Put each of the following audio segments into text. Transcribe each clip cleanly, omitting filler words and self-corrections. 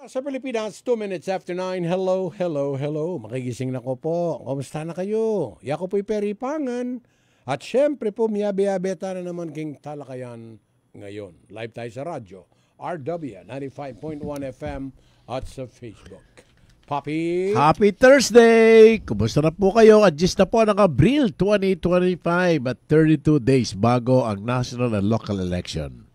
Sa Pilipinas, 2 minutes after 9. Hello, hello, hello. Makigising na ko po. Kamusta na kayo? Ako po'y Peripangan. At syempre po, miyabi-yabeta na naman king talakayan ngayon. Live tayo sa radyo. RW 95.1 FM at sa Facebook. Papi! Happy Thursday! Kumusta na po kayo? Adjust na po ng Abril 2025 at 32 days bago ang national and local election.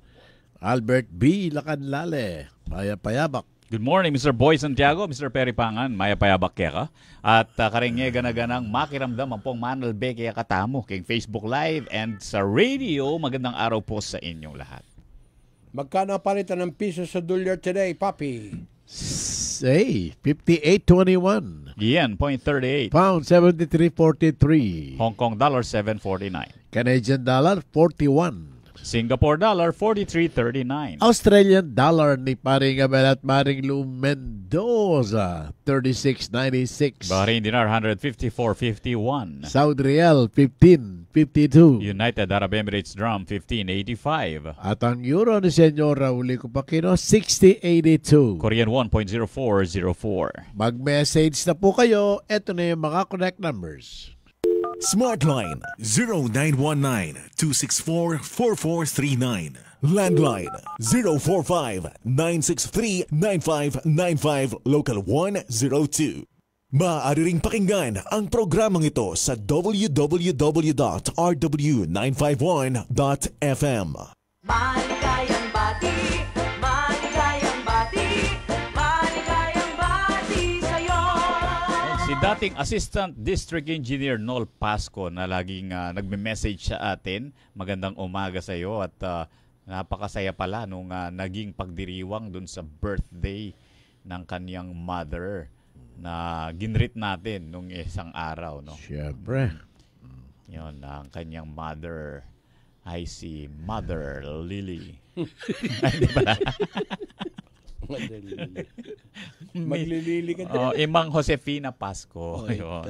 Albert B. Lacanlale, Payapayabak. Good morning, Mr. Boy Santiago, Mr. Peripangan, Maya Payabak kaya ka. At karingye ganaganang makiramdam ang pong Manal Be kaya katamo king Facebook Live and sa radio. Magandang araw po sa inyong lahat. Magkano palitan ng piso sa dolyar today, Papi? Say, 58.21. Yen, 0.38. Pound, 73.43. Hong Kong dollar, 7.49. Canadian dollar, 41. Singapore dollar, 43.39. Australian dollar ni Paring Abel at Maring Lou Mendoza, 36.96. Bahrain dinar, 154.51. Saudi Real, 15.52. United Arab Emirates Dirham, 15.85. At ang euro ni Senyora Uli Kupakino, 60.82. Korean won, 0.0404. Mag-message na po kayo. Ito na yung mga connect numbers. Smartline 0919-264-4439. Landline 045-963-9595 Local 102. Maaari ring pakinggan ang programang ito sa www.rw951.fm. Maligayang bati, maligayang bati, maligayang bati sa'yo. Si dating Assistant District Engineer Noel Pasco na laging nagme-message sa atin, magandang umaga sa iyo at napakasaya pala nung naging pagdiriwang dun sa birthday ng kanyang mother na ginrit natin nung isang araw, no? Siyempre. Yun, ang kanyang mother ay si Mother Lily. Hindi pala. Maglilili ka dyan. Imang Josefina Pasco. Yun.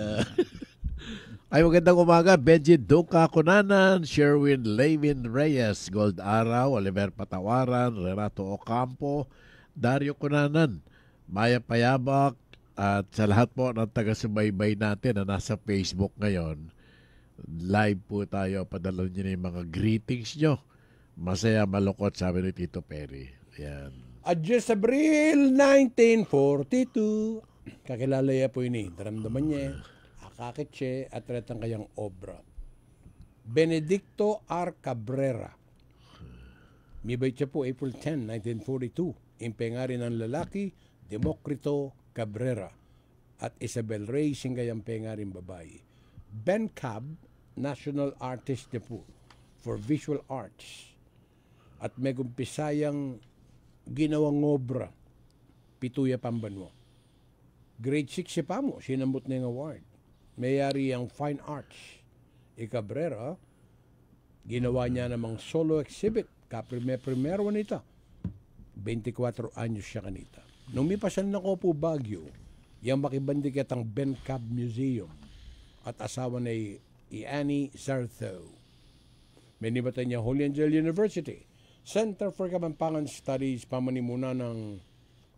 Ay, magandang umaga. Benji Duca Cunanan, Sherwin Levin Reyes, Gold Araw, Oliver Patawaran, Renato Ocampo, Dario Cunanan, Maya Payabak, at sa lahat po ng taga-subaybay natin na nasa Facebook ngayon. Live po tayo. Padala nyo na yung mga greetings nyo. Masaya, malukot, sabi ni Tito Perry. Ayan. Adjust Abril 1942. Kakilala niya po ini. Daramdaman niya. Akakitse at retang kayang obra. Benedicto R. Cabrera. Mibay siya po April 10, 1942. Impengari ng lalaki, Demokrito Cabrera. At Isabel Rey, singgayang pengaring babae. Ben Cab, national artist niya po for visual arts. At may gumpisayang ginawang obra, Pituya Pambanwa. Grade 6 siya pa mo, sinambot na yung award. Mayari ang Fine Arts. Cabrera, ginawa niya namang solo exhibit, kaprimero nita. 24 anyos siya kanita. Nung mipasan na ko po Baguio, yung makibandikat ang Ben Cab Museum at asawa na Annie Zartho. May nibatan niya Holy Angel University, Center for Kapampangan Studies, pamanimuna ng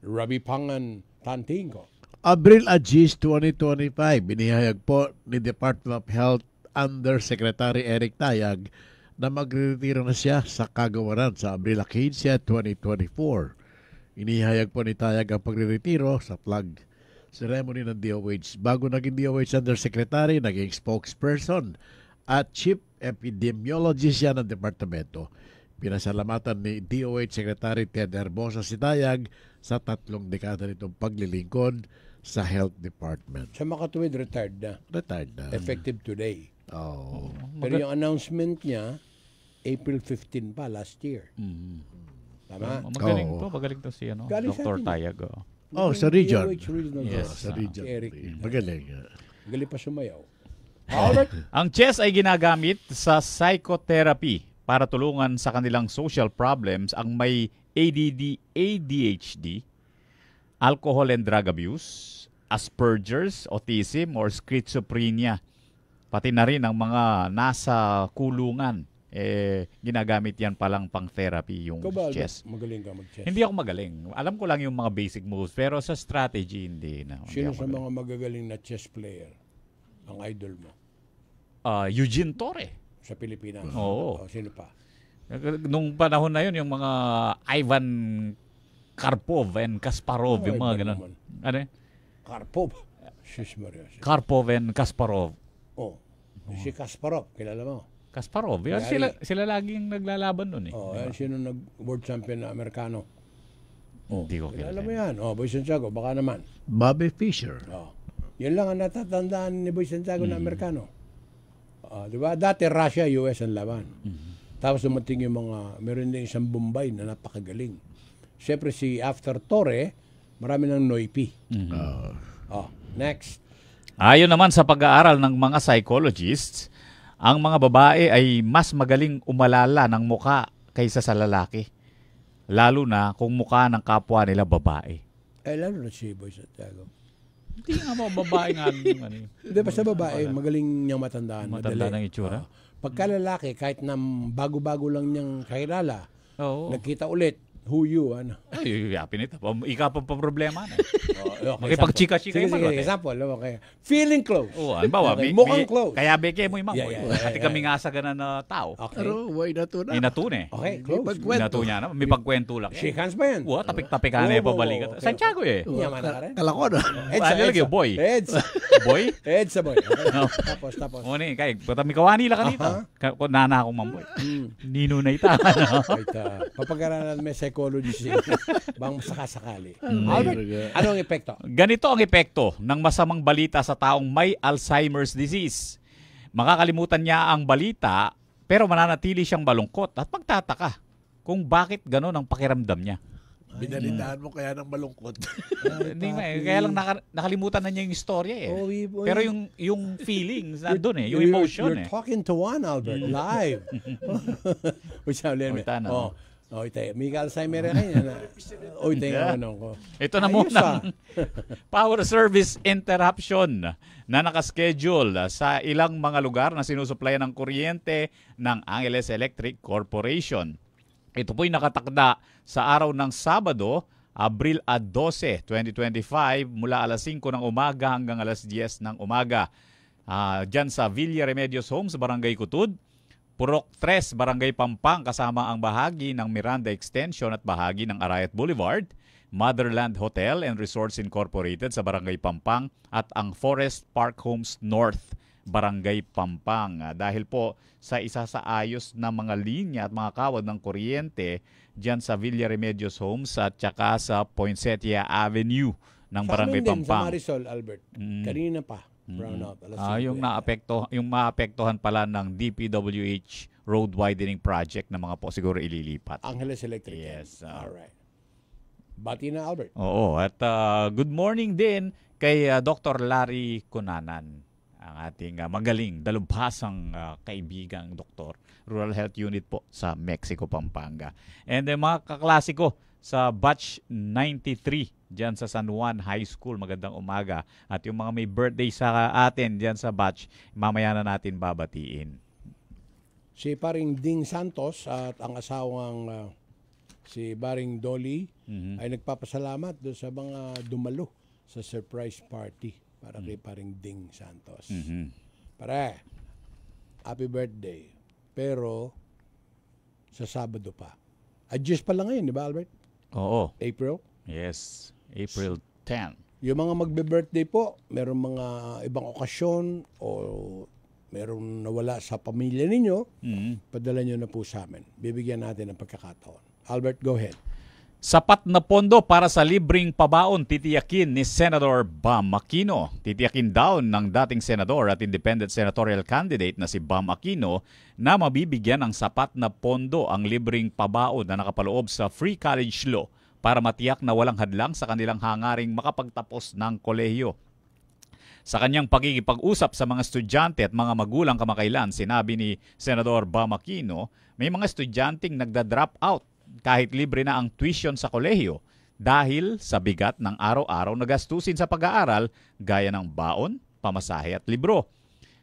Rabi Pangan Tantingo. Abril Agis 2025, binihayag po ni Department of Health Undersecretary Eric Tayag na magre-retiro na siya sa kagawaran sa Abril 15, 2024. Inihayag po ni Tayag ang pagre-retiro sa flag ceremony ng DOH. Bago naging DOH Undersecretary, naging spokesperson at Chief Epidemiologist siya ng departamento. Pinasalamatan ni DOH Secretary Ted Herbosa si Tayag sa 3 dekada nitong paglilingkod sa Health Department. Sa Makatuwid, retired na. Retired na. Effective today. Oh. Pero yung announcement niya, April 15 pa, last year. Tama? Magaling to si Galing sa Dr. atin. Tayag. Oh, sa region. DOH Regional Yes, Office. Sa region. Eric. Magaling. Galing pa sumayaw. Alright. Ang chess ay ginagamit sa psychotherapy para tulungan sa kanilang social problems ang may ADD, ADHD, alcohol and drug abuse, Asperger's, autism, or schizophrenia. Pati na rin ang mga nasa kulungan ginagamit yan palang pang therapy yung Ikaw ba, Albert, chess. magaling ka mag-chess? Hindi ako magaling. Alam ko lang yung mga basic moves, pero sa strategy, hindi na. Hindi Sino ako sa magaling. mga magagaling na chess player ang idol mo Eugene Torre. sa Pilipinas? Oo. Sino pa? Nung panahon na yun, yung mga Ivan Karpov and Kasparov, yung mga iba ganun. naman. Ano yun? Karpov. Sus Maria. Karpov and Kasparov. Oh. Si Kasparov, kilala mo? Kasparov. Yan, Yari. sila laging naglalaban nun eh. Oh, yan sino nag-world champion na Amerikano? Hindi ko Kilala kilala. mo yan? Oh, Boy Santiago, baka naman. Bobby Fischer. Oh. Yan lang ang natatandaan ni Boy Santiago na Amerikano. Di ba? Dati Russia, US ang laban. Tapos dumating yung meron din isang Bombay na napakagaling. Siyempre si after Torre, marami ng Noipi. Oh, next. Ayon naman sa pag-aaral ng mga psychologists, ang mga babae ay mas magaling umalala ng muka kaysa sa lalaki. Lalo na kung mukha ng kapwa nila babae. Lalo na si Boy Santiago. Hindi nga mga babae nga. Ano, Hindi, basta babae, magaling niyang matandaan. matanda madali. ng itsura. Pagka lalaki, kahit na bago-bago lang niyang kakilala, Oo. nagkita ulit, who you, ano? Ay, yapin ito. Ika pa problema na. Okay, Makipagchika-chika yung mga example, okay. Feeling close. Oo, halimbawa, Okay, mukhang close. Kaya beke mo yung Yeah, mamoy. yeah, Pati kami nga sa ganan na tao. Okay. Pero way na to na. Inatune. Okay, close. Inatune niya na. May pagkwento lang. Shake hands ba yan? Oo, tapik-tapik ka na yung Oo, pabalikan. okay. Santiago eh. Yaman na ka rin. Kala ko na. Ano lagi, boy? Heads. Boy? Heads sa boy. Okay. Tapos. O ni, kay, patami kawani lang kanito. Nana akong mamboy. Nino na ita. Wait, papag-aralan may psychologist eh. Bang sakasakali. Albert, ano ang epekto? Ganito ang epekto ng masamang balita sa taong may Alzheimer's disease. Makakalimutan niya ang balita pero mananatili siyang malungkot at magtataka kung bakit gano'n ang pakiramdam niya. Binalitaan mo kaya ng malungkot. Hindi nga eh. Kaya lang nakalimutan na niya yung istorya eh. Pero yung feelings nandun eh, yung emotion you're eh. talking to one, Albert, live. Oita na. Ite, may Alzheimer na kanya. Ite, ano ko. Ito na Ayos, muna power service interruption na nakaschedule sa ilang mga lugar na sinusuplayan ng kuryente ng Angeles Electric Corporation. Ito po'y nakatakda sa araw ng Sabado, Abril 12, 2025 mula alas 5 ng umaga hanggang alas 10 ng umaga. Diyan sa Villa Remedios Homes, Barangay Kutud, Purok 3, Barangay Pampang kasama ang bahagi ng Miranda Extension at bahagi ng Arayat Boulevard, Motherland Hotel and Resorts Incorporated sa Barangay Pampang at ang Forest Park Homes North, Barangay Pampang. Dahil po sa isa sa ayos na mga linya at mga kawad ng kuryente dyan sa Villa Remedios Homes at saka sa Poinsettia Avenue ng Barangay Sa amin din, sa Pampang. Marisol, Albert. Kanina pa. Brown out. Yung maapektuhan pala ng DPWH road widening project na mga po siguro ililipat. Angeles Electric. Yes. Alright. Bati na, Albert. Oo, at good morning din kay Dr. Larry Cunanan, ang ating magaling, dalubhasang kaibigang doktor, Rural Health Unit po sa Mexico, Pampanga. And mga kaklasiko sa batch 93 dyan sa San Juan High School, magandang umaga. At yung mga may birthday sa atin dyan sa batch, mamaya na natin babatiin. Si paring Ding Santos at ang asawang si Baring Dolly ay nagpapasalamat doon sa mga dumalo sa surprise party para kay paring Ding Santos. Pare, happy birthday. Pero sa Sabado pa. Adjust pa lang ngayon, di ba, Albert? Oo. April? Yes. April 10. Yung mga magbe-birthday po, meron mga ibang okasyon o meron nawala sa pamilya ninyo, padala nyo na po sa amin. Bibigyan natin ng pagkakataon. Albert, go ahead. Sapat na pondo para sa libreng pabaon titiyakin ni Senator Bam Aquino. Titiyakin daw ng dating senador at independent senatorial candidate na si Bam Aquino na mabibigyan ng sapat na pondo ang libreng pabaon na nakapaloob sa free college law para matiyak na walang hadlang sa kanilang hangaring makapagtapos ng kolehiyo. Sa kanyang pagkikipag-usap sa mga estudyante at mga magulang kamakailan, sinabi ni Senador Bam Aquino, may mga estudyanteng nagda-drop out kahit libre na ang tuition sa kolehiyo dahil sa bigat ng araw-araw na gastusin sa pag-aaral gaya ng baon, pamasahe at libro.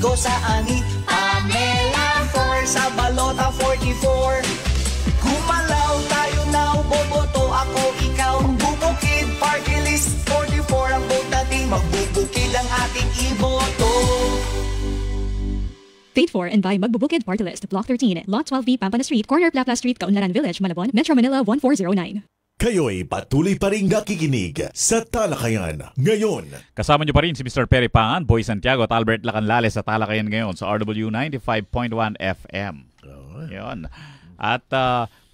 Kiko sa ani, Pamela 4 sa balota 44. Gumalaw tayo now, boboto ako ikaw. Magbubukid, party list 44 ang vote natin. Magbubukid ang ating iboto. Paid for and by Magbubukid Party List, Block 13, Lot 12B, Pampana Street, Corner Plapla Street, Kaunlaran Village, Malabon, Metro Manila 1409. Kayo'y patuloy pa rin nakikinig sa Talakayan ngayon. Kasama niyo pa rin si Mr. Perry Pangan, Boy Santiago at Albert Lacanlales sa Talakayan ngayon sa RW 95.1 FM. Yun. At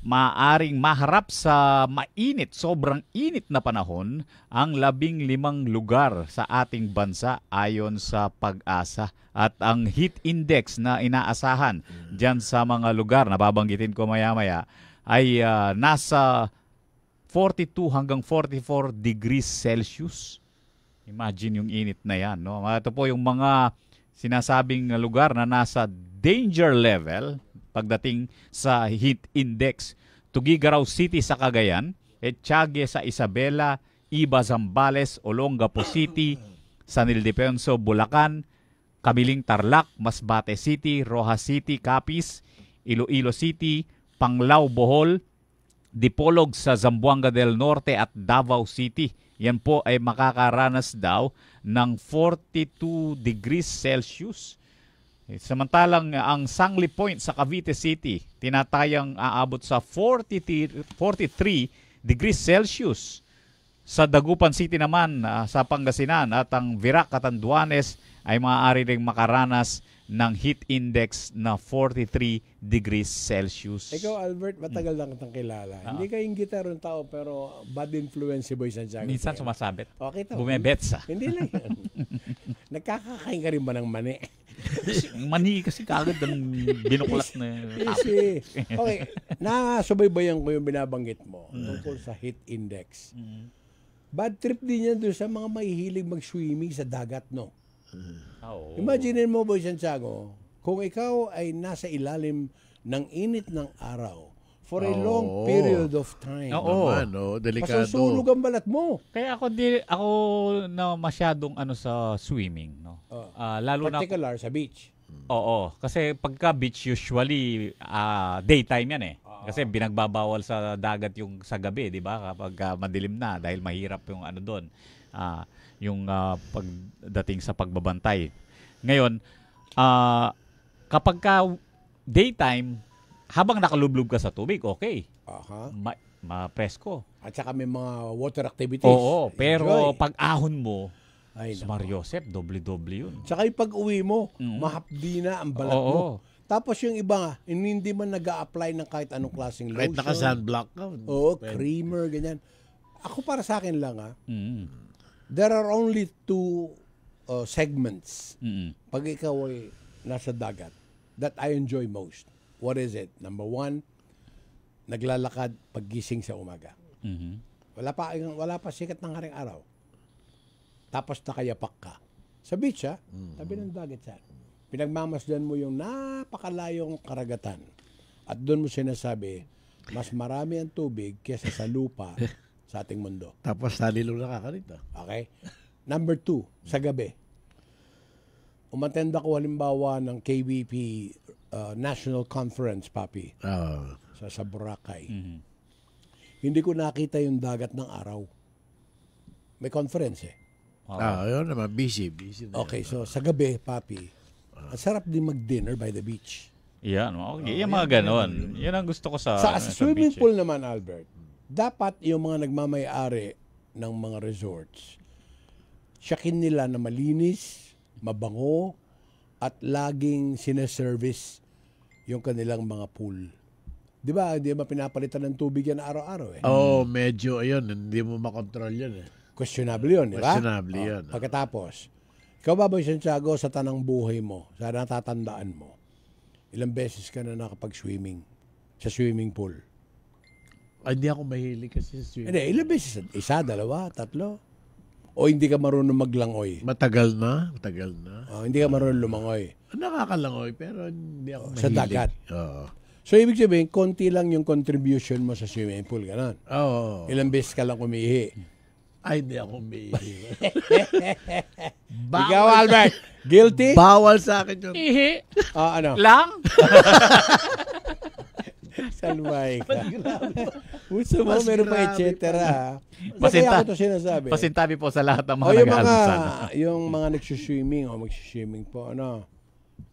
maaring maharap sa mainit, sobrang init na panahon ang 15 lugar sa ating bansa ayon sa Pag-asa. At ang heat index na inaasahan dyan sa mga lugar na babanggitin ko maya-maya ay nasa 42 hanggang 44 degrees Celsius. Imagine yung init na yan. No? Ito po yung mga sinasabing lugar na nasa danger level pagdating sa heat index. Tuguegarao City sa Cagayan, Etiague sa Isabela, Iba, Zambales, Olongapo City, San Ildefonso, Bulacan, Kamiling, Tarlac, Masbate City, Rojas City, Capiz, Iloilo City, Panglao, Bohol, Dipolog sa Zamboanga del Norte at Davao City. Yan po ay makakaranas daw ng 42 degrees Celsius. Samantalang ang Sangli Point sa Cavite City, tinatayang aabot sa 43 degrees Celsius. Sa Dagupan City naman sa Pangasinan at ang Virac at Anduanes ay maaari ring makaranas ng heat index na 43 degrees Celsius. Ikaw, Albert, matagal lang kitang kilala. Hindi ka yung gitarong tao, pero bad influence si Boy Santiago. Minsan sumasabit. Okay, Bumebetsa. Hindi lang yan. Nagkakakain ka rin ba ng mani? Mani kasi kagad ang binuklat na Easy. Okay, nasubaybayan ko yung binabanggit mo tungkol sa heat index. Bad trip din yan doon sa mga mahihilig mag-swimming sa dagat, no? Imagine mo, Boy Santiago, kung ikaw ay nasa ilalim ng init ng araw for a long period of time. Delikado. Masusunog ang balat mo. Kaya ako na masyadong sa swimming, no. Lalo particular sa beach. Oo, kasi pagka beach usually daytime yan eh. Kasi binagbabawal sa dagat yung sa gabi, di ba? Kapag madilim na dahil mahirap yung doon. Yung pagdating sa pagbabantay. Ngayon, kapag daytime, habang nakalublob ka sa tubig, okay. Ma-presko. At saka may mga water activities. Oo, pero enjoy. pag ahon mo, Ay, Mario Josep, doble-doble yun. Tsaka yung pag-uwi mo, mahapdi na ang balat mo. Tapos yung iba, hindi man nag-a-apply ng kahit anong klaseng lotion. Kahit naka-sunblock ka. Creamer, ganyan. Ako para sa akin lang, there are only two segments pag ikaw ay nasa dagat that I enjoy most. What is it? Number one, naglalakad paggising sa umaga. Wala pa sikat ng haring araw. Tapos nakayapak ka. Sa beach, tabi ng dagat yan. Pinagmamasdan mo yung napakalayong karagatan. At doon mo sinasabi, mas marami ang tubig kesa sa lupa sa ating mundo. Tapos talilo na ka rito. Okay? Number two, sa gabi. Umattend ako halimbawa ng KBP National Conference, Papi. Sa Boracay. Hindi ko nakita yung dagat ng araw. May conference yun naman. Busy na okay, so sa gabi, Papi, ang sarap din mag-dinner by the beach. Yan, okay. Yung mga ganon. Yan ang gusto ko sa swimming beach, pool naman, Albert, dapat yung mga nagmamay-ari ng mga resorts, siyakin nila na malinis, mabango, at laging sineservice yung kanilang mga pool. Di ba? Hindi ba pinapalitan ng tubig yan araw-araw medyo ayun. Hindi mo makontrol yun Questionable yun, di ba? Questionable yun. Pagkatapos, ikaw ba, Boy Santiago, sa tanang buhay mo, sa natatandaan mo, ilang beses ka na nakapag-swimming sa swimming pool? Hindi ako mahilig kasi sa swimming. Hindi, ilang beses? Isa, dalawa, tatlo? O hindi ka marunong maglangoy? Matagal na. Hindi ka marunong lumangoy? Nakakalangoy, pero hindi ako mahilig. Sa dagat? Oo. So, ibig sabihin, konti lang yung contribution mo sa swimming pool, gano'n? Oo. Ilang beses ka lang umihi? Ay, hindi ako umiihi. Ikaw, Albert, Guilty? Bawal sa akin yun. Ihi. Ano? Lang. Salmay ka. Puso mo, Mas meron pa grabe et cetera. Pasinta- Kaya ako ito sinasabi. Pasintabi po sa lahat ng mga O yung mga, nag-aalmusal. yung mga nagsuswimming o magsiswimming po,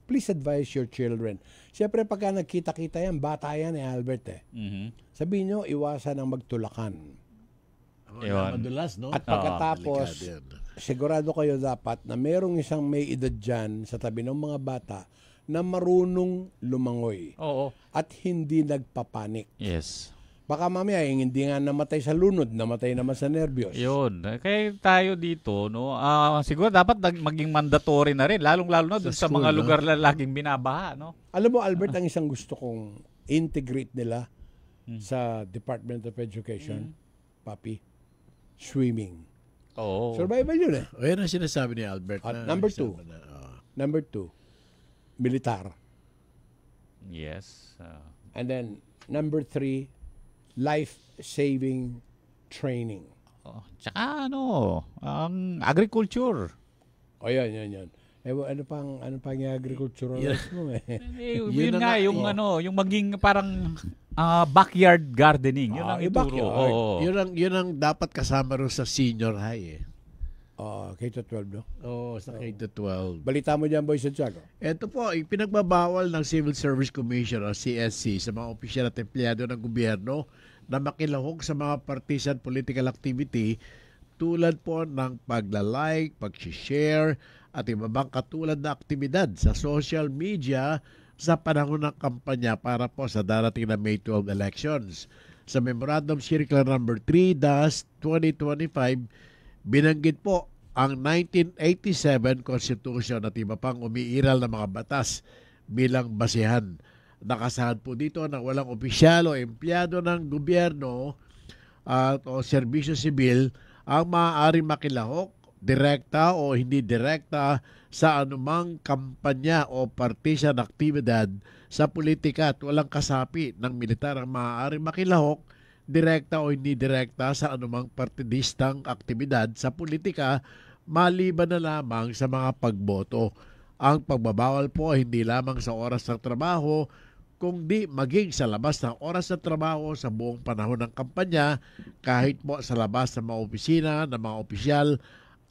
please advise your children. Siyempre, pagka nagkita-kita yan, bata yan Albert Mhm. Sabihin nyo, iwasan ang magtulakan. Yun. Madulas, no? At pagkatapos, Delikado yan. sigurado kayo dapat na merong isang may edad dyan sa tabi ng mga bata na marunong lumangoy Oo. at hindi nagpapanik. Yes. Baka mamaya, yung hindi nga namatay sa lunod, namatay naman sa nervyos. Yun. Kaya tayo dito, no, siguro dapat maging mandatory na rin, lalong-lalo na dun sa school, mga no? lugar na laging binabaha, no? Alam mo, Albert, ang isang gusto kong integrate nila sa Department of Education, papi, swimming. Oo. Survival yun eh. O yan ang sinasabi ni Albert. At na number isama 2. na, Number 2, militar. Yes. And then, number 3, life-saving training. Tsaka ang agriculture. O yan. Ano pang yung agricultural mo eh. Yun na nga, nga, yung maging parang backyard gardening. Yun ang yung ituro. backyard. Oo. Yun ang dapat kasama rin sa senior high eh. K-12, no? Oo, sa K-12. Balita mo dyan, Boy Santiago. Ito po, ipinagbabawal ng Civil Service Commission o CSC sa mga opisyal at empleyado ng gobyerno na makilahok sa mga partisan political activity tulad po ng pagla-like, pag-share at iba bang katulad na aktibidad sa social media sa panahon ng kampanya para po sa darating na May 12 elections. Sa Memorandum Circular Number 3-2025, binanggit po ang 1987 Constitution at iba pang umiiral na mga batas bilang basihan. Nakasaad po dito na walang opisyal o empleyado ng gobyerno o serbisyo sibil ang maaaring makilahok, direkta o hindi direkta sa anumang kampanya o partisan aktibidad sa politika at walang kasapi ng militar ang maaaring makilahok, direkta o hindi direkta sa anumang partidistang aktibidad sa politika maliban na lamang sa mga pagboto. Ang pagbabawal po ay hindi lamang sa oras ng trabaho kundi maging sa labas ng oras ng trabaho sa buong panahon ng kampanya kahit po sa labas ng mga opisina, ng mga opisyal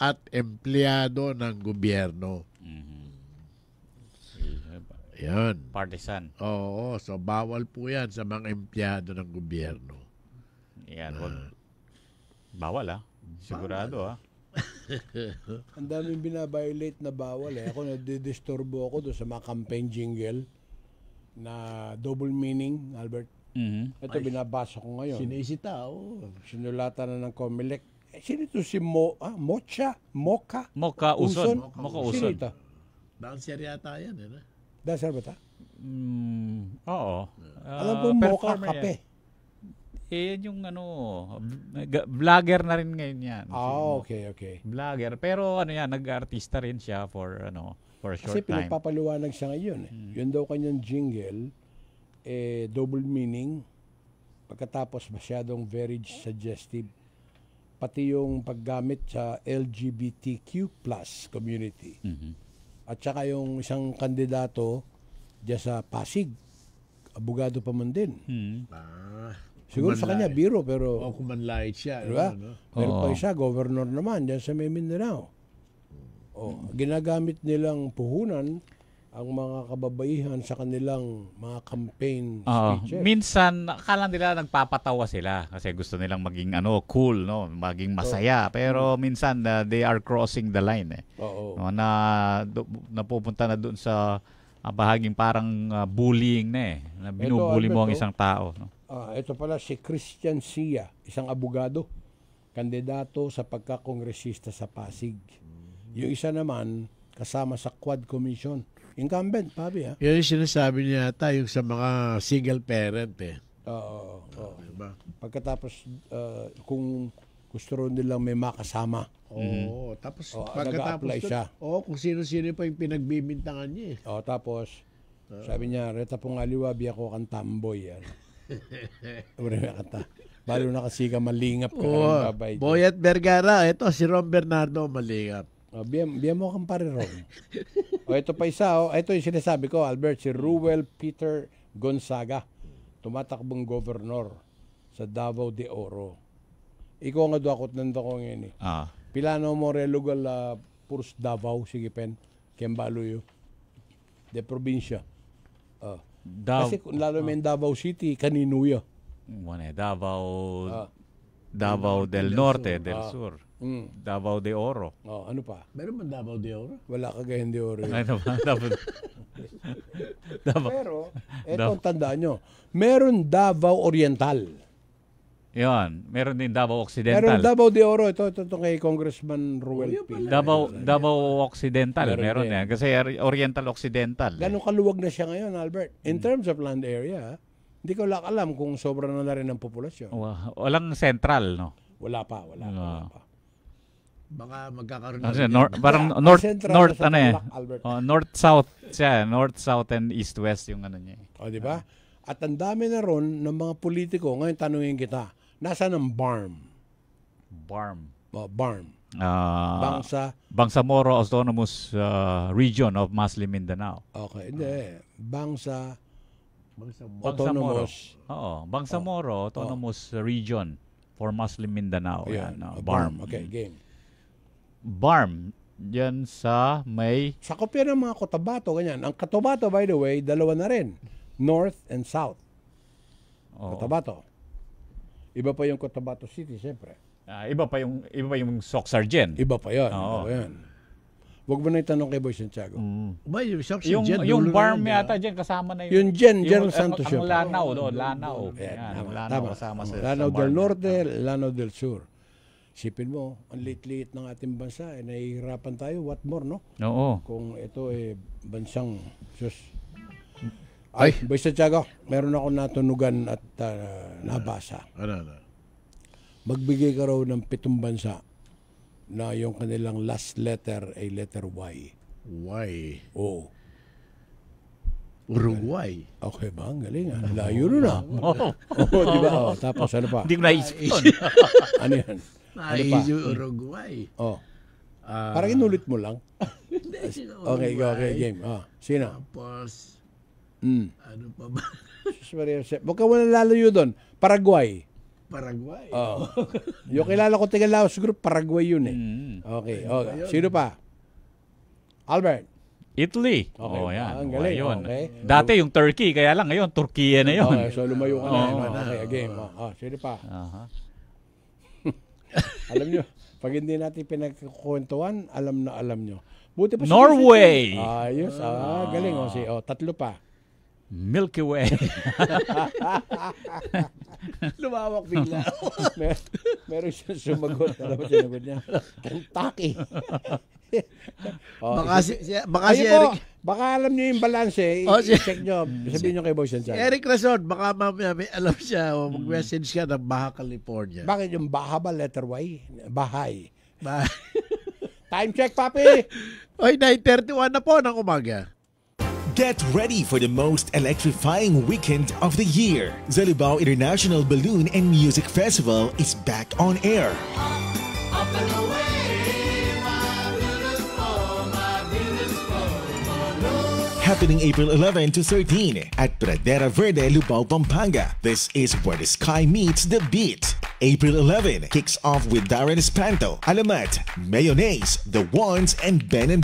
at empleyado ng gobyerno. Yan. Partisan. Oo, so bawal po yan sa mga empleyado ng gobyerno. Yan. Bawal Sigurado Ang daming binabiolate na bawal eh. Ako nadidisturbo ako doon sa mga campaign jingle na double meaning, Albert. Mhm. Ito binabasa ko ngayon. Sinisita, Sinulatan na ng Comelec. Sino ito si Mocha? Mocha? Mocha Uson. Uson? Mocha Sino Uson. ito? Dancer yata yan. Dasar ba ito? Oo. Alam ko Mocha Performer Kape. yan. Yan yung vlogger na rin ngayon yan. Okay. Vlogger. Pero yan, nag-artista rin siya for a Kasi short time. pinagpapaliwanag siya ngayon eh. Yun daw kanyang jingle, double meaning, pagkatapos masyadong very suggestive. Pati yung paggamit sa LGBTQ plus community. At saka yung isang kandidato dyan sa Pasig, abogado pa man din. Siguro sa kanya biro pero kumanlait siya. diba? Meron pa Oo. isa, governor naman dyan sa Mindanao. Ginagamit nilang puhunan ang mga kababaihan sa kanilang mga campaign speeches. Minsan, akala nila nagpapatawa sila kasi gusto nilang maging cool, maging masaya. Pero minsan, they are crossing the line. Oo. Napupunta na doon sa bahaging parang bullying na binubully mo ang Albert, isang tao. Ito pala si Christian Sia, isang abogado, kandidato sa pagkakongresista sa Pasig. Yung isa naman, kasama sa Quad Commission. Incumbent, Pabi, ha? Yan yung sinasabi niya yata yung sa mga single parent Oo. Diba? Pagkatapos, kung gusto rin nilang may makasama. Oo, tapos nag-a-apply dun, siya. kung sino-sino pa yung pinagbibintangan niya Tapos, sabi niya, reta pong aliwabi ako kang tamboy. Uri kanta. Balo na kasi ka malingap ka ng babay. Boyet Vergara, ito si Ron Bernardo malingap. Biyam mo kang pare Ron. Ito pa isa. Ito yung sinasabi ko, Albert, si Ruel Peter Gonzaga, tumatakbong governor sa Davao de Oro. Ikaw nga duakot nanda ko ngayon eh. Pilano mo relugal puros Davao, sige pen, Kembaluyo, de probinsya. Kasi kung lalo may Davao City, kaninuya. Davao del Norte, del Sur. Davao de Oro. Ano pa? Meron man Davao de Oro? Wala kagayan de Oro. Ano ba? Pero, eto ang tandaan nyo. Meron Davao Oriental. Yan. Meron din Davao Occidental. Meron Davao de Oro. Ito kay Congressman Ruel P. Davao Occidental. Meron din. yan. Kasi Oriental Occidental. Ganong kaluwag na siya ngayon, Albert. In terms of land area, hindi ko lang alam kung sobra na rin ang populasyon. Walang central, no? Wala pa. Baka magkakaroon parang north, ano eh. North-south siya. North-south and east-west yung ano niya. Di ba? At ang dami na ron ng mga politiko. Ngayon, tanungin kita, nasaan ang BARM? BARM. Bangsamoro Autonomous Region of Muslim Mindanao. Okay, hindi. Bangsamoro. Bangsamoro Autonomous Region for Muslim Mindanao. BARM. Okay, game. BARM, yan sa may... Sa kopya ng mga Cotabato, ganyan. Ang Cotabato, by the way, dalawa na rin. North and South. Cotabato. Iba pa yung Cotabato City, siyempre. Iba pa yung Soc Sargent. Iba pa yun. Huwag mo na itanong kay Boy Santiago. Yung BARM yata dyan kasama na yung General Santos. Ang Lanao doon. Lanao kasama sa Lanao del Norte, Lanao del Sur. Sipin mo, ang liit-liit ng ating bansa, nahihirapan tayo. What more, no? Oo. Kung ito bansang Boy Santiago, meron ako natunugan at nabasa. Magbigay ka raw ng 7 bansa na yung kanilang last letter ay letter Y. Y? Oo. Uruguay. Okay ba? Ang galing. Layo nun di ba? Tapos ano pa? Hindi ko naisip yun. Ano yan? Naisip Uruguay. Parang inulit mo lang. Okay, game. Sino? Tapos, ano pa ba? Huwag ka wala lalayo doon. Paraguay. Yung kilala ko taga Laos Group, Paraguay yun eh. Okay. Sino pa? Albert. Italy. Okay. Yan. Ang galing. Okay. Dati yung Turkey, kaya lang ngayon, Turkiya na yun. Okay, so lumayo ka na. Okay, game. Sino pa? Alam nyo, pag hindi natin pinagkukwentuhan, alam nyo. Buti pa Norway! Ayos. Galing. Tatlo pa. Milky Way. Lumawak bigla. Meron siya sumagot. Alam mo sinagot niya? Kentucky. Baka si Eric. Baka alam niyo yung balance eh. I-check nyo. Sabihin nyo kay Boy Santiago. Si Eric Rason, baka mamaya may alam siya o mag-message ka ng Baja California. Bakit yung Baja ba letter Y? Bahay. Time check, papi! Oy, 9:31 na po ng umaga. Get ready for the most electrifying weekend of the year. Zalibao International Balloon and Music Festival is back on air. Up and away, my beautiful balloon. Happening April 11 to 13 at Pradera Verde, Lubao, Pampanga. This is where the sky meets the beat. April 11 kicks off with Darren Espanto, Alamat, Mayonnaise, The Ones, and Ben.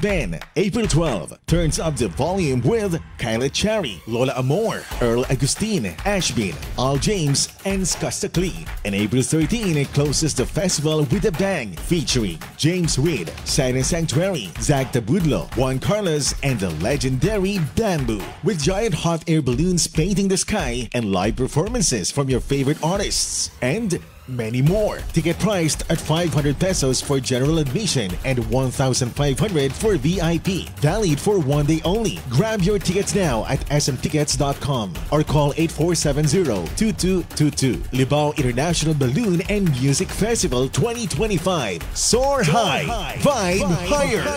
April 12 turns up the volume with Kyla Cherry, Lola Amor, Earl Agustin, Ashbin, Al James, and Skasta Klee. And April 13 closes the festival with a bang, featuring James Reid, Silent Sanctuary, Zach Tabudlo, Juan Carlos, and the legendary Bamboo, with giant hot air balloons painting the sky and live performances from your favorite artists. And many more. Ticket priced at 500 pesos for general admission and 1,500 for VIP. Valid for 1 day only. Grab your tickets now at smtickets.com or call 8470-2222. Libao International Balloon and Music Festival 2025. Soar high. Vibe higher.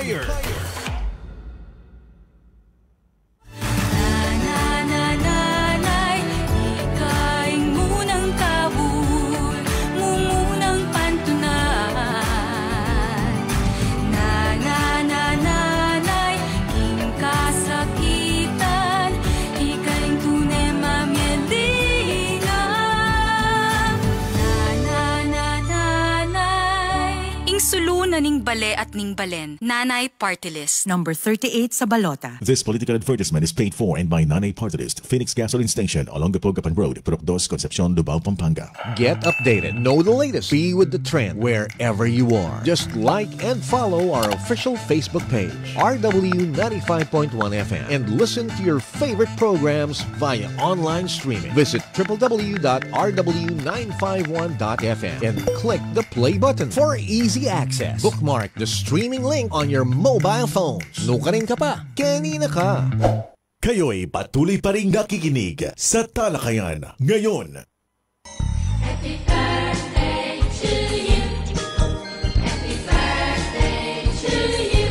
Bale at Ning Balen, Nanay Party List. Number 38 sa balota. This political advertisement is paid for and by Nanay Party List, Phoenix Gasoline Station along the Pogapan Road, Purok 2, Concepcion, Lubao, Pampanga. Get updated, know the latest, be with the trend wherever you are. Just like and follow our official Facebook page, RW 95.1 FM, and listen to your favorite programs via online streaming. Visit www.rw951.fm and click the play button for easy access. Bookmark the streaming link on your mobile phones. Nukarin ka pa, kanina ka. Kayo'y patuloy pa rin nakikinig sa Talakayan ngayon. Happy birthday to you. Happy birthday to you.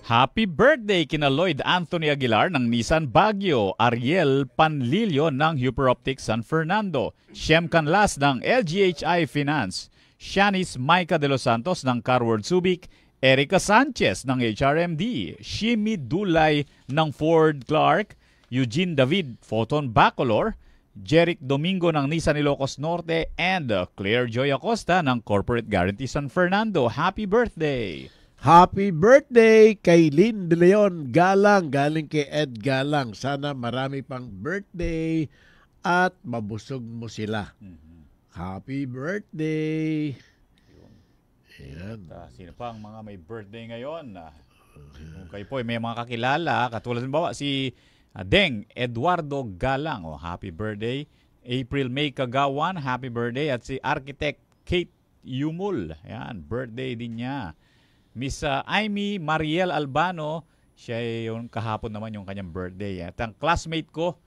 Happy birthday kina Lloyd Anthony Aguilar ng Nissan Baguio, Ariel Panlilio ng Hyperoptics San Fernando, Shem Canlas ng LGHI Finance, Shanice Maika de los Santos ng Carworld Subic, Erica Sanchez ng HRMD, Shimi Dulay ng Ford Clark, Eugene David Photon Bacolor, Jeric Domingo ng Nissan Ilocos Norte, and Claire Joy Acosta ng Corporate Guarantee San Fernando. Happy birthday! Happy birthday kay Lynn De Leon Galang, galing kay Ed Galang. Sana marami pang birthday at mabusog mo sila. Happy birthday! Ayan. Sino pa ang mga may birthday ngayon? Kung kayo po may mga kakilala, katulad ng bawa si Deng Eduardo Galang. Happy birthday. April May Kagawan, happy birthday. At si Architect Kate Yumul, ayan, birthday din niya. Miss Amy Mariel Albano, siya yung kahapon naman yung kanyang birthday. At ang classmate ko,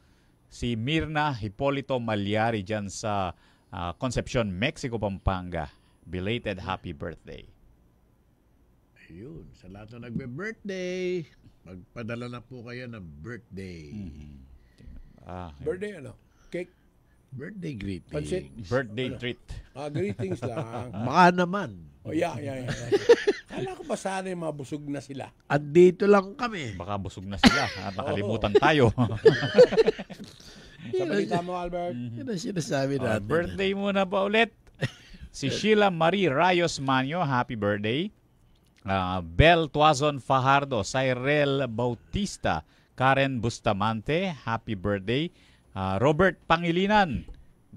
si Mirna Hipolito Malyari dyan sa Concepcion, Mexico, Pampanga. Belated happy birthday. Ayun, sa lahat na nagbe-birthday, magpadala na po kayo ng birthday. Birthday ano? Cake? Birthday greeting. Pansit? Birthday treat. Greetings lang. Baka naman. Yeah. Kala ko ba sana yung mabusog na sila? Andito lang kami. Baka busog na sila at nakalimutan tayo. Sa balita mo, Albert? Yan ang sinasabi natin. Birthday muna pa ulit. Si Sheila Marie Rayos Manyo, happy birthday. Bel Tuazon Fajardo, Cyril Bautista, Karen Bustamante, happy birthday. Robert Pangilinan.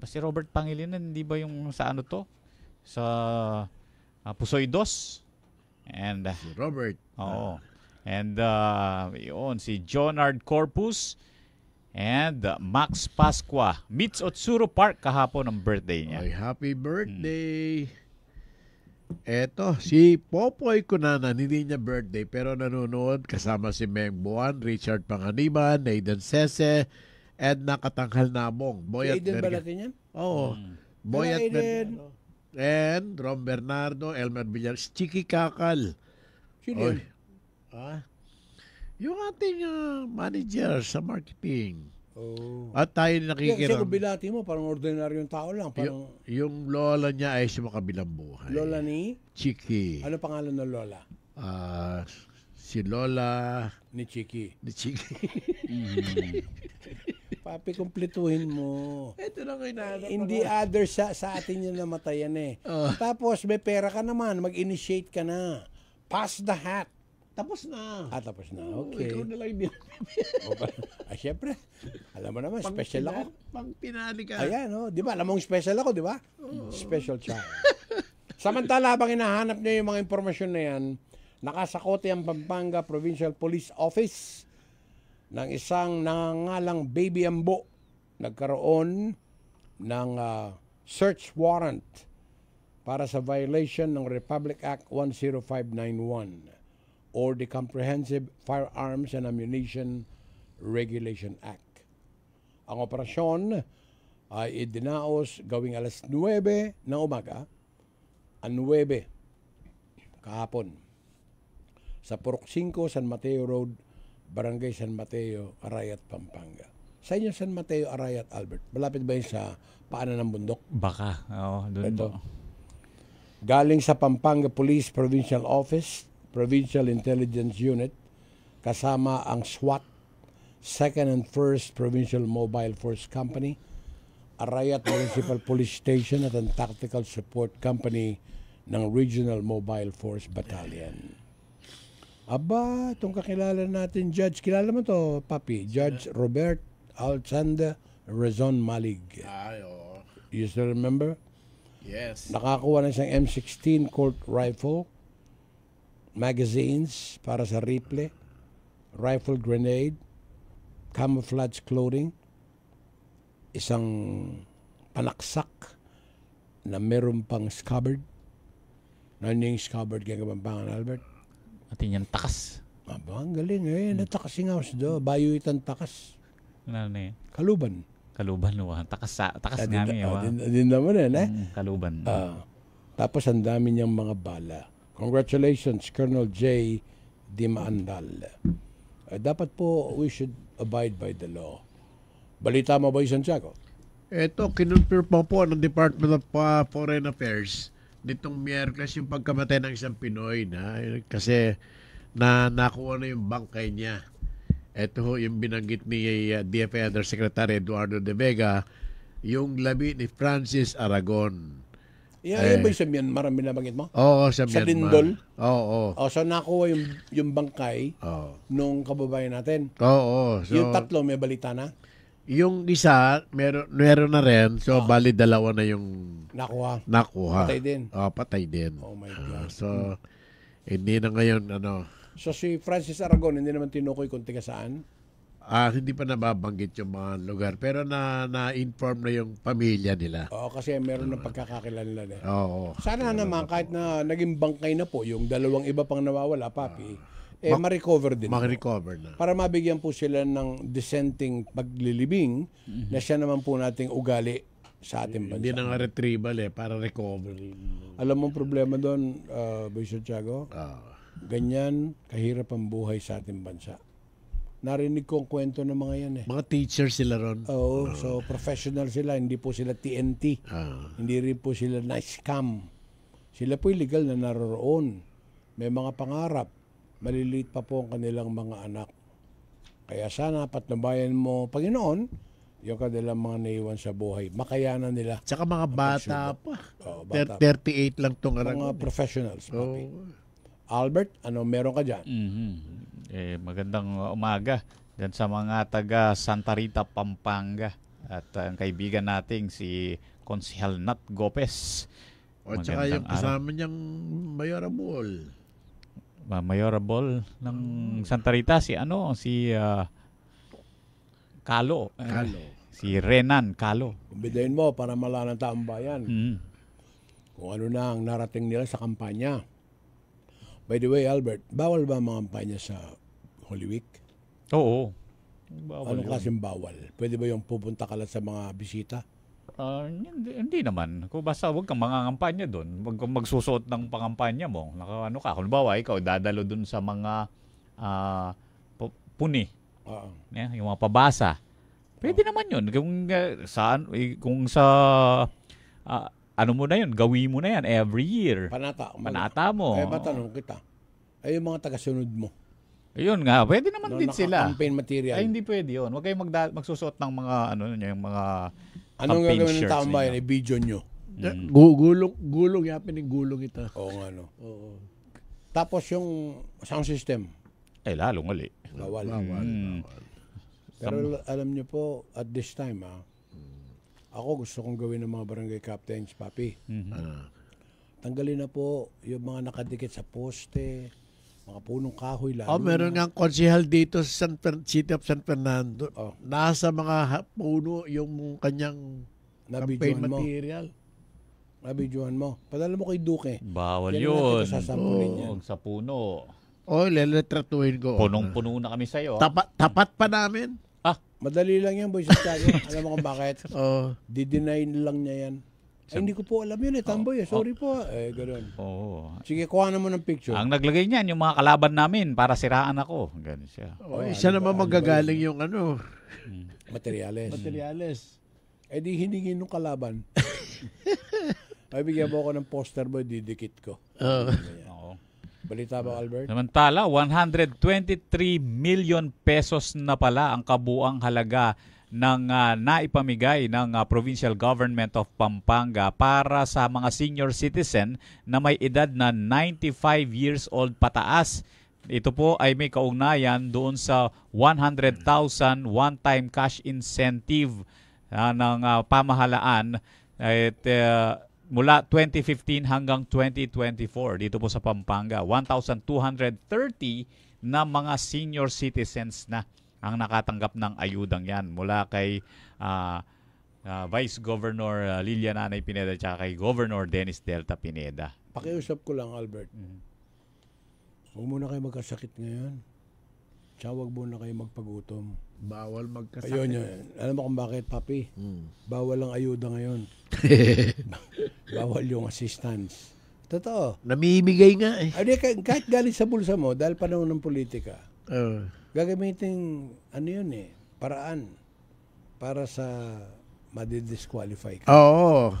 Si Robert Pangilinan, hindi ba yung sa ano to? Sa Pusoy Dos? And Si Robert. Oo. And yun, si Jonard Corpus and Max Pasqua. Meets Otsuro Park kahapon ang birthday niya. Ay, happy birthday. Eto, si Popoy Kunanan, hindi niya birthday pero nanonood kasama si Meng Buwan, Richard Panganiban, Nathan Sese, Edna Katanghal Nabong. Si Aiden ba natin yan? Oo. Boyat Bernardo. And Rom Bernardo, Elmer Villar, Chiki Kakal. Sino yun? Yung ating manager sa marketing. Oh. At tayo Kasi nakikiram. kung bilati mo, parang ordinaryong tao lang. Parang Yung lola niya ay sa makabilang buhay. lola ni? Chiki. Ano pangalan ng lola? Si Lola Ni Chiki. ni Chiki. Papi, kumpletuhin mo. Ito na kayo na. Hindi other sa atin yung namatayan eh. Tapos may pera ka naman, mag-initiate ka na. Pass the hat. Tapos na. Tapos na. Okay. Ikaw na lang din. Syempre. Alam mo naman, special ako. Pang pinali ka. Ayan, di ba? Alam mo special ako, di ba? Special child. Samantala, habang hinahanap niyo yung mga impormasyon na yan, nakasakote ang Pampanga Provincial Police Office ng isang nangangalang Baby Ambo. Nagkaroon ng search warrant para sa violation ng Republic Act 10591 or the Comprehensive Firearms and Ammunition Regulation Act. Ang operasyon ay idinaos gawing alas 9 ng umaga, 9 kahapon, sa Purok 5, San Mateo Road, Barangay San Mateo, Arayat, Pampanga. Sa inyo, San Mateo, Arayat, Albert, malapit ba yun sa paanan ng bundok? Baka. Oo, doon Ito. po. Galing sa Pampanga Police Provincial Office, Provincial Intelligence Unit, kasama ang SWAT, 2nd and 1st Provincial Mobile Force Company, Arayat Municipal Police Station at ang Tactical Support Company ng Regional Mobile Force Battalion. Aba, itong kakilala natin, Judge, kilala mo to, Papi? Judge Robert Alexander Rezon Malig. Ay, oo. You still remember? Yes. Nakakuha na siyang M16 Colt Rifle, magazines para sa rifle, rifle grenade, camouflage clothing, isang panaksak na meron pang scabbard. Ano yung scabbard kaya Kapampangan, Albert? Atin yan takas. Aba, ang galing eh. Natakasing house do. Bayo itan takas. Ano na yan? Kaluban. Kaluban, takas nga niya. Din naman yan eh. Kaluban. Tapos ang dami niyang mga bala. Congratulations, Colonel J. Dimaandal. Dapat po, we should abide by the law. Balita mo ba yung Santiago? Ito, kinonfirm po ng Department of Foreign Affairs nitong Miyerkules yung pagkamatay ng isang Pinoy na kasi nakuha na yung bangkay niya. Ito ho yung binanggit ni DFA Undersecretary Eduardo De Vega, yung labi ni Francis Aragon. Yan ba yung sa Myanmar ang binabanggit mo? Oo, sa Sa Myanmar. Lindol? Oo. So nakuha yung bangkay nung kababayan natin. Oo. So, yung tatlo may balita na? Yung isa, meron na rin. So, bali dalawa na yung nakuha. Patay din. Patay din. Oh my God. So, hindi na ngayon, So, si Francis Aragon, hindi naman tinukoy kung tiga saan? Hindi pa nababanggit yung mga lugar. Pero na-inform na yung pamilya nila. Oo, kasi meron ng pagkakakilanlan eh. Oo. Sana naman, kahit na naging bangkay na po, yung dalawang iba pang nawawala, Papi, ma-recover din. Ma-recover na. Para mabigyan po sila ng dissenting paglilibing na siya naman po nating ugali sa ating bansa. Hindi na nga retrieval para recovery. Alam mo ang problema doon, Boy Santiago? Ganyan kahirap ang buhay sa ating bansa. Narinig ko ang kwento ng mga yan eh. Mga teachers sila ron. Oo, so professional sila, hindi po sila TNT. Hindi rin po sila na-scam. Sila po legal na naroon. May mga pangarap. Maliliit pa po ang kanilang mga anak. Kaya sana patnubayan mo, Panginoon, yung kanilang mga naiwan sa buhay. Makayanan nila. Tsaka mga bata pa. Bata 38 lang itong mga professionals. Albert, ano meron ka dyan? Magandang umaga dyan sa mga taga Santa Rita, Pampanga. At ang kaibigan nating si Konsehal Nat Gopez. O tsaka yung kasama niyang Mayorable ng Santa Rita si Calo. Si Renan Calo. Bidayin mo para malaman ng taong bayan. Kung ano na ang narating nila sa kampanya. By the way, Albert, bawal ba ang mga kampanya sa Holy Week? Oo. Anong klaseng bawal? Pwede ba yung pupunta ka lang sa mga bisita? Hindi naman. Kung basta huwag kang mangangampanya doon. Huwag kang magsusuot ng pangampanya mo. Kung bawa, ikaw dadalo doon sa mga puni. Yung mga pabasa. Pwede naman yun. Kung sa ano mo na yun, gawin mo na yan every year. Panata mo. Matanong kita. Yung mga tagasunod mo. Ayun nga, pwede naman din sila. Campaign material. Ay, hindi pwede yun. Huwag kayong magsusuot ng mga yung mga anong gagawin ng taong bayan? I-video nyo. Gulong yapin yung gulong ito. Oo nga, no. Tapos yung sound system. Lalong uli. Bawal. Pero alam nyo po, at this time, ako gusto kong gawin ng mga barangay captains, Papi. Tanggalin na po yung mga nakadikit sa poste, mga punong kahoy lalo. Meron nga konsehal dito sa City of San Fernando. Nasa mga puno yung kanyang campaign material. Nabidyohan mo. Padala mo kay Duque. Bawal yun. Huwag sa puno. Leletratuhin ko. Punong-puno na kami sa'yo. Tapat pa namin. Madali lang yan, Boy Santiago. Alam mo kung bakit? Dideny lang niya yan. Hindi ko po alam yun Tamboy. Sorry po. Gano'n. Sige, kuha na mo ng picture. Ang naglagay niyan, yung mga kalaban namin para siraan ako. Ganun siya. Isa naman magagaling yung Materials. Di hiningin nung kalaban. Ay, bigyan mo ako ng poster boy, didikit ko. Balita ba, Albert? Samantala, 123 million pesos na pala ang kabuang halaga ng naipamigay ng Provincial Government of Pampanga para sa mga senior citizen na may edad na 95 years old pataas. Ito po ay may kaugnayan doon sa 100,000 one-time cash incentive ng pamahalaan mula 2015 hanggang 2024 dito po sa Pampanga. 1,230 na mga senior citizens na ang nakatanggap ng ayudang yan mula kay Vice Governor Lilian Anay Pineda at kay Governor Dennis Delta Pineda. Pakiusap ko lang, Albert. Huwag muna kayo magkasakit ngayon. Tsaka huwag muna kayo magpagutom. Bawal magkasakit. Ayun yun. Alam mo kung bakit, papi? Bawal ang ayuda ngayon. Bawal yung assistance. Totoo. Namimigay nga eh. Kahit galing sa bulsa mo, dahil panahon ng politika, gagamitin, paraan para sa madidisqualify ka. Oo.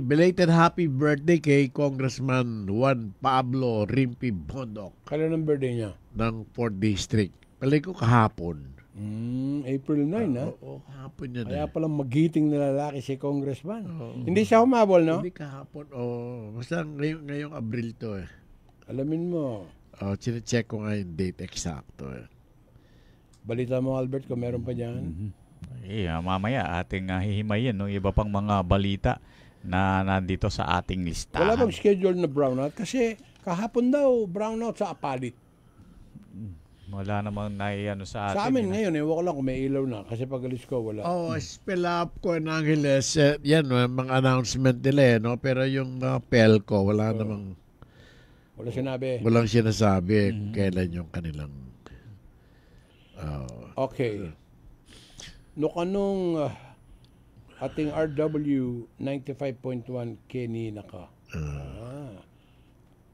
Belated happy birthday kay Congressman Juan Pablo Rimpi Bondok. Kailan ang birthday niya? Ng 4th District. Palay ko kahapon. April 9, ha? Oo, kahapon yan. Kaya palang magiting na lalaki si Congressman. Hindi siya humabol, no? Hindi kahapon. Basta ngayong Abril to eh. Alamin mo. Chine-check ko nga yung date eksakto eh. Balita mo, Albert, kung meron pa dyan. Mamaya ating hihimayin no iba pang mga balita na nandito sa ating listahan. Wala bang schedule na brownout? Kasi kahapon daw brownout sa Apalit. Wala namang naiano sa atin. Sa amin ngayon, ewan ko lang kung may ilaw na. Kasi pag alis ko, wala. Spell up ko ng Angeles. Yan, mga announcement nila no? Pero yung PELCO, wala namang... Wala sinabi. Walang sinasabi kailan yung kanilang... Okay. Kanong ating RW 95.1 Kenny naka.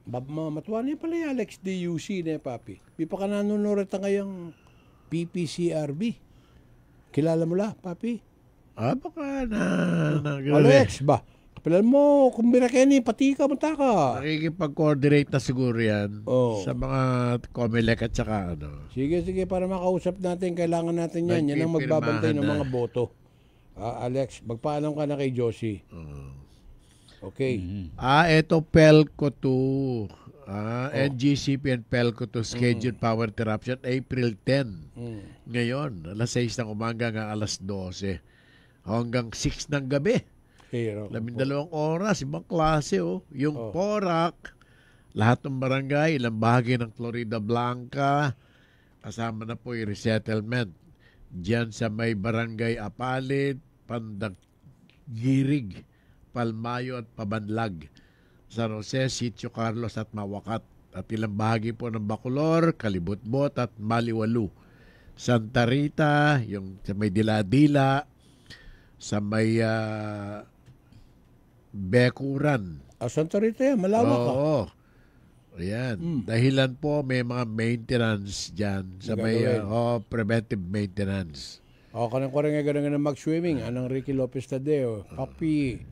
Matuwa niya pala yung Alex DUC na papi. Di pa ka nanonood ngayong PPCRB. Kilala mo la, papi? Baka Alex ba? Kapilan mo, kumbira Kenny, pati ka, mata ka. Nakikipag-coordinate na siguro yan sa mga COMELEC at saka Sige, para makausap natin, kailangan natin yan. Yan ang magbabantay ng mga boto. Alex, magpaalam ka na kay Josie. Okay. Ito PELCO 2. NGCP and PELCO 2 scheduled power interruption April 10. Ngayon, alas 6 ng umaga hanggang alas 12. Hanggang 6 ng gabi. 12 oras, ibang klase Yung PORAC, lahat ng barangay, ilang bahagi ng Florida Blanca, kasama na po yung resettlement. Diyan sa may barangay Apalit, Pandagirig, Palmayo at Pabanlag, San Jose, Sitio Carlos at Mawakat. At ilang bahagi po ng Bacolor, Kalibutbot at Maliwalu. Santa Rita, yung sa may Dila-Dila, sa may Bekuran. Santa Rita yan, malawak ka. Ayan. Dahilan po may mga maintenance dyan sa may preventive maintenance. Kanang ko rin nga ganang mag-swimming. Anang Ricky Lopez Tadeo. Papi.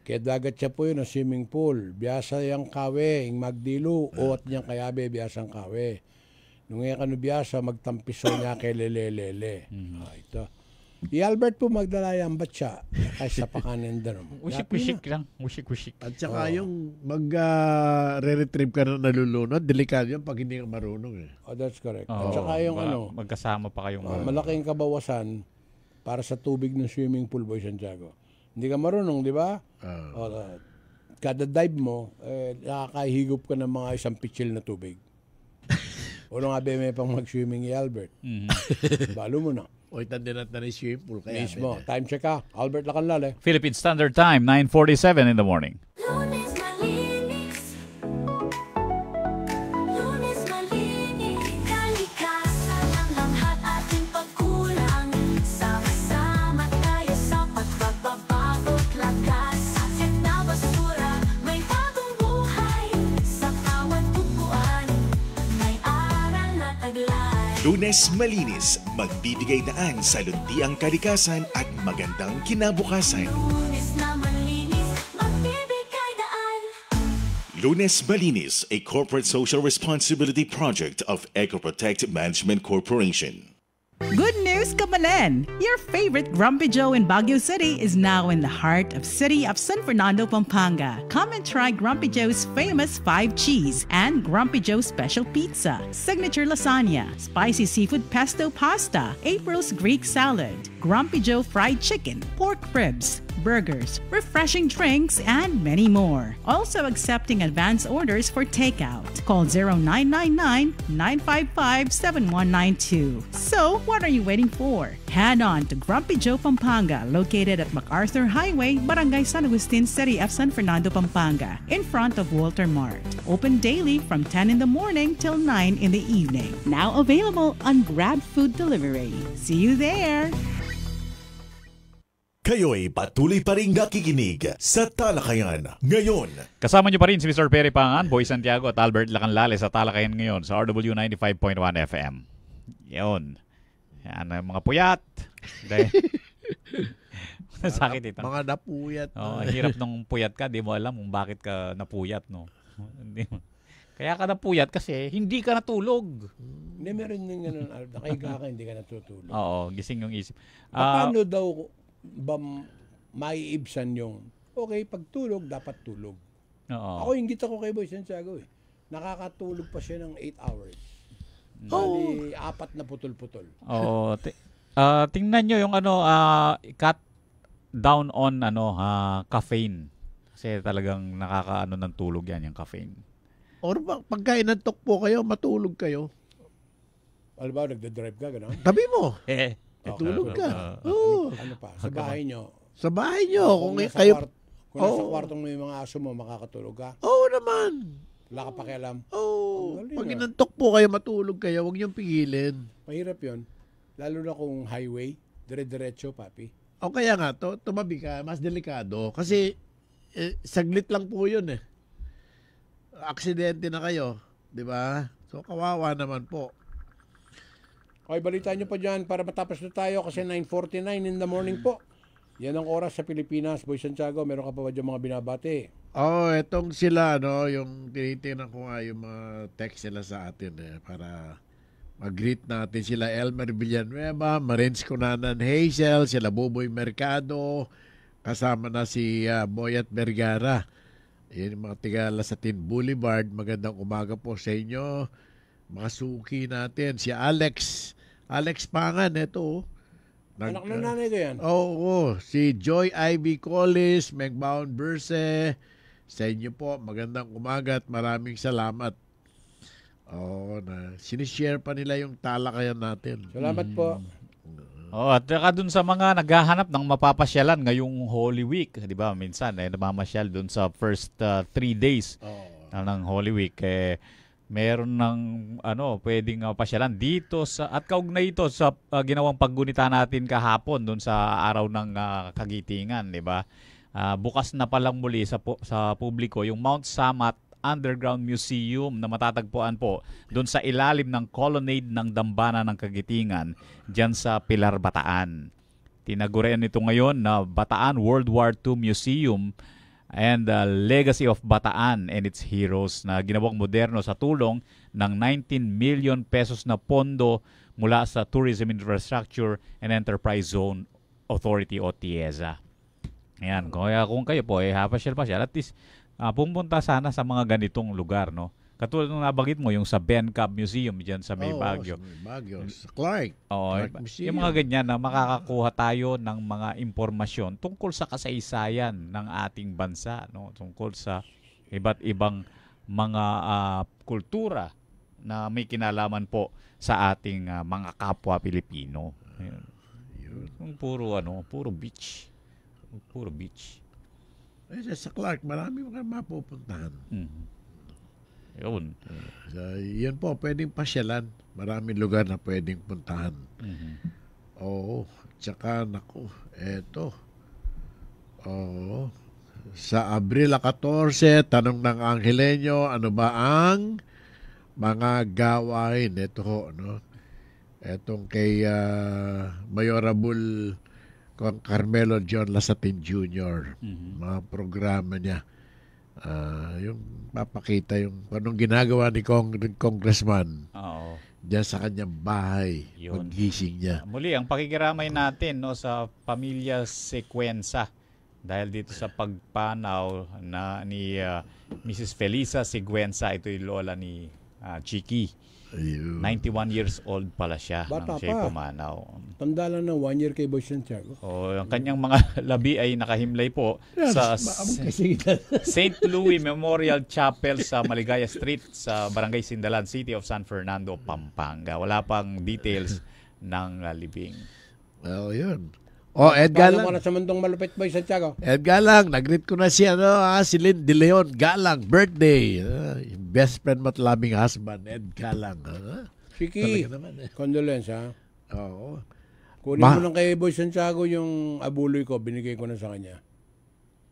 Kaya dagat siya po yun na swimming pool. Biyasa yung kawe, yung magdilo. O at niyang kayabe, biyasang kawe. Nung nga kanu biyasa, magtampiso niya kay lele-lele. Ito. Albert po magdalayang batya kaysa pakanin danom. Usik-usik lang. Usik-usik. At saka yung mag-re-retrieve ka na nalulunod, delikado yan pag hindi ka marunong that's correct. At saka yung magkasama pa kayong malaking kabawasan para sa tubig ng swimming pool, Boy Santiago. Hindi ka marunong, di ba? Kada dive mo, nakakahigop ka ng mga isang pitsil na tubig. Ulo nga may pang mag-swimming Albert. Balo mo na. Tandaan natin na yung swimming pool. Kaya mismo. Time check ka. Albert Lacanlale. Philippine Standard Time, 9:47 in the morning. Lunes malinis. Lunes malinis. Kalikasan ang lahat ating pagkulang. Sama-sama tayo sa pagbabago't lakas. Asin na basura, may bagong buhay. Sa bawat tubuan, may aral na taglay. Lunes Malinis, magbibigay daan sa luntiang kalikasan at magandang kinabukasan. Lunes na malinis, magbibigay daan. Lunes Malinis, a corporate social responsibility project of EcoProtect Management Corporation. Good news, Kabanen! Your favorite Grumpy Joe in Baguio City is now in the heart of city of San Fernando, Pampanga. Come and try Grumpy Joe's famous 5 cheese and Grumpy Joe's special pizza, signature lasagna, spicy seafood pesto pasta, April's Greek salad, Grumpy Joe fried chicken, pork ribs, burgers, refreshing drinks, and many more. Also accepting advance orders for takeout. Call 0999-955-7192. So, what are you waiting for? Head on to Grumpy Joe Pampanga, located at MacArthur Highway, Barangay San Agustin, City of San Fernando, Pampanga, in front of Walter Mart. Open daily from 10 in the morning till 9 in the evening. Now available on Grab Food Delivery. See you there! Kayo'y patuloy pa rin nakikinig sa Talakayan ngayon. Kasama niyo pa rin si Mr. Perry Pangan, Boy Santiago at Albert Lacanlale sa Talakayan ngayon sa RW 95.1 FM. Yun. Yan ang mga puyat. Sakit ito. Mga napuyat. Oh, hirap nung puyat ka, di mo alam kung bakit ka napuyat, no? Kaya ka napuyat kasi hindi ka natulog. Hindi, meron yung nakahiga ka, hindi ka natutulog. Oo, gising yung isip. Paano daw ba maiibsan yung pagtulog, dapat tulog. Oo. Ako inggit ako kay Boy Santiago eh. Nakakatulog pa siya ng 8 hours. Bali, 4 na putol-putol. Oo. Tingnan nyo yung cut down on caffeine. Kasi talagang nakakaano ng tulog yan, yung caffeine. Or pagka inantok po kayo, matulog kayo. Alam ba, nagdadrive ka, gano'n? Tabi mo. Tulog ka. Ano pa? Sa bahay nyo? Sa bahay nyo. Kung kayo... Kung nasa kwartong may mga aso mo, makakatulog ka? Oo naman. Wala ka pakialam? Oo. Pag inantok po kayo, matulog kayo, huwag niyong pigilin. Mahirap yon. Lalo na kung highway, dire-diretso, papi. O kaya nga, tumabi ka, mas delikado. Kasi saglit lang po yun eh. Aksidente na kayo. Di ba? So, kawawa naman po. Okay, balitaan nyo pa dyan para matapos na tayo kasi 9:49 in the morning po. Yan ang oras sa Pilipinas. Boy Santiago, meron ka pa ba dyan mga binabati? Etong sila, yung tinitingnan ko nga yung mga text nila sa atin para mag-greet natin sila. Elmer Villanueva, Marins Cunanan Hazel, sila Buboy Mercado, kasama na si Boyat Vergara. Yan yung mga tigala sa Tin Boulevard. Magandang umaga po sa inyo. Mga suki natin. Si Alex Pangan, ito. Anak ng nanay ko yan. Oo. Si Joy Ivy Collis, Megbound Berse. Sa inyo po, magandang umaga at maraming salamat. Sinishare pa nila yung talakayan natin. Salamat po. At saka dun sa mga naghahanap ng mapapasyalan ngayong Holy Week, di ba? Minsan, namamasyal dun sa first 3 days ng Holy Week. Meron ng pwedeng pasyalan dito at kaugnay ito sa ginawang paggunita natin kahapon doon sa araw ng Kagitingan, di ba? Bukas na palang muli sa publiko yung Mount Samat Underground Museum na matatagpuan po doon sa ilalim ng colonnade ng Dambana ng Kagitingan diyan sa Pilar, Bataan. Tinagurian nito ngayon na Bataan World War II Museum and the Legacy of Bataan and its Heroes na ginawang moderno sa tulong ng 19 million pesos na pondo mula sa Tourism Infrastructure and Enterprise Zone Authority o TIEZA. Ayan, kung kayo po pasyal, at least pumunta sana sa mga ganitong lugar, no? Katulad nung nabagit mo, yung sa Ben Cab Museum dyan sa May Baguio. Sa Clark. Clark Museum. Yung mga ganyan na makakakuha tayo ng mga impormasyon tungkol sa kasaysayan ng ating bansa, no? Tungkol sa iba't ibang mga kultura na may kinalaman po sa ating mga kapwa Pilipino. Ayun. Puro beach. Puro beach. Sa Clark, marami mga mapupuntahan. Yun. Yan po, pwedeng pasyalan. Maraming lugar na pwedeng puntahan. Oo. Tsaka, eto. Oo. Sa Abril 14, tanong ng Angeleño, ano ba ang mga gawain? Ito ho, no? Etong kay Mayorable Carmelo John Lasatin Jr. Mga programa niya. Yung papakita yung anong ginagawa ni Congressman. Diyan sa kanyang bahay. Yun. Paggising niya. Muli, ang pakikiramay natin no, sa pamilya Sequenza dahil dito sa pagpanaw ni Mrs. Felisa Siguenza, ito yung lola ni Chiki. Ayun. 91 years old pala siya Bata nang siya pa. pumanaw. Tanda lang ng 1 year kay Boy Santiago. Ang kanyang mga labi ay nakahimlay po sa St. Louis Memorial Chapel sa Maligaya Street sa Barangay Sindalan, City of San Fernando, Pampanga. Wala pang details ng libing. Well, yun. Ed Galang. Paano mo na sa mundong malupit, Boy Santiago? Ed Galang, nag-greet ko na si si Lynn De Leon Galang, birthday. Yung best friend mo at labing husband, Ed Galang. Chiki, condolence ha. Oo. Kunin mo lang kay Boy Santiago yung abuloy ko, binigay ko na sa kanya.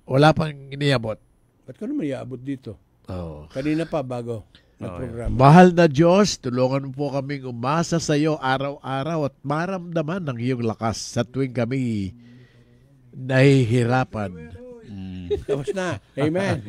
Wala pang iniabot. Ba't ka naman iaabot dito? Oo. Kanina pa bago na programa. Mahal na Diyos, tulungan mo po kaming umasa sa iyo araw-araw at maramdaman ng iyong lakas sa tuwing kami nahihirapan. Tapos na. Amen.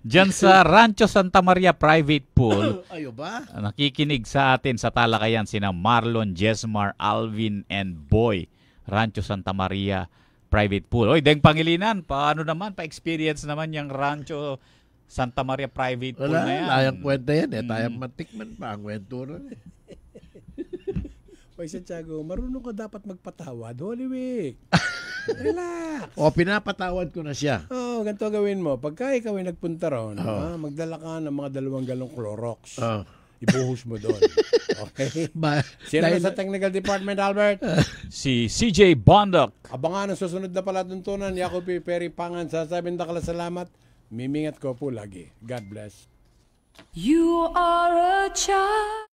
Diyan sa Rancho Santa Maria Private Pool, Ayo ba? nakikinig sa atin sa talakayan sina Marlon, Jesmar, Alvin, and Boy. Rancho Santa Maria Private Pool. Oy, Deng Pangilinan, paano naman? Pa-experience naman yung Rancho Santa Maria Private Pool Wala, na yan. layang kwenta yan. Tayang matikman pa ang kwento na. Boy Santiago, marunong ka dapat magpatawad. Holy Week. Relax. Pinapatawad ko na siya. Ganito gawin mo. Pagka ikaw ay nagpunta ron, magdala ka ng mga 2 galong Clorox. Ibuhos mo doon. Okay? Sino na sa technical department, Albert? Si CJ Bondok. Abangan ang susunod na palatuntunan. Jacob P. Perry Pangan. Sasabing dakala salamat. Mimingat ko po lagi. God bless. You are a child.